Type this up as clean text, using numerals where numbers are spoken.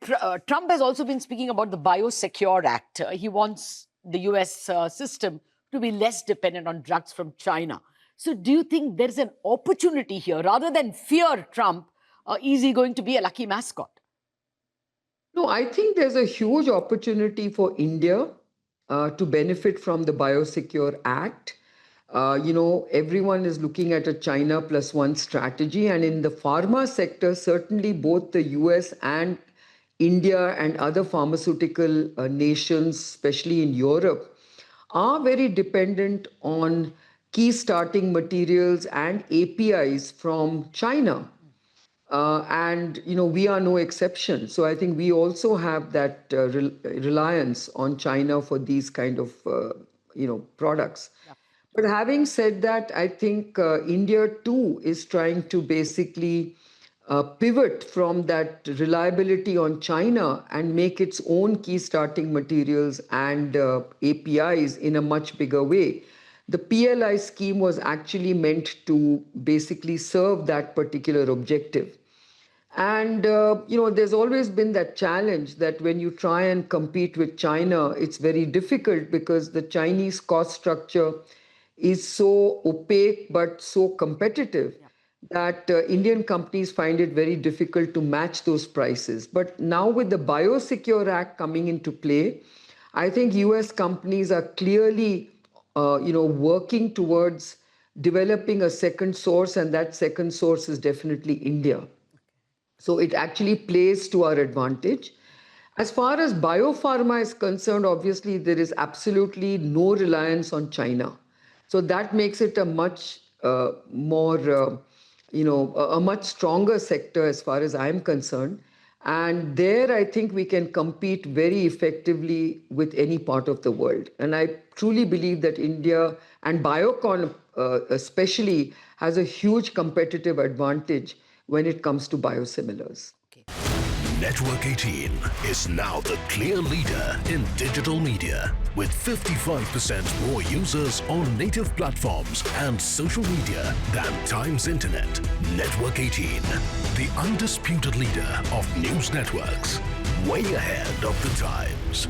Trump has also been speaking about the Biosecure Act. He wants the US system to be less dependent on drugs from China. So do you think there's an opportunity here? Rather than fear Trump, is he going to be a lucky mascot? No, I think there's a huge opportunity for India to benefit from the Biosecure Act. Everyone is looking at a China plus one strategy. And in the pharma sector, certainly both the US and India and other pharmaceutical nations, especially in Europe, are very dependent on key starting materials and APIs from China. And we are no exception. So I think we also have that reliance on China for these kind of products. Yeah. But having said that, I think India too is trying to basically pivot from that reliability on China and make its own key starting materials and APIs in a much bigger way. The PLI scheme was actually meant to basically serve that particular objective. And, there's always been that challenge that when you try and compete with China, it's very difficult because the Chinese cost structure is so opaque but so competitive that Indian companies find it very difficult to match those prices. But now with the Biosecure Act coming into play, I think US companies are clearly, working towards developing a second source, and that second source is definitely India. So it actually plays to our advantage. As far as biopharma is concerned, obviously there is absolutely no reliance on China. So that makes it a much a much stronger sector as far as I'm concerned. And there, I think we can compete very effectively with any part of the world. And I truly believe that India and Biocon especially has a huge competitive advantage when it comes to biosimilars. Okay. Network 18 is now the clear leader in digital media, with 55% more users on native platforms and social media than Times Internet. Network 18, the undisputed leader of news networks, way ahead of the times.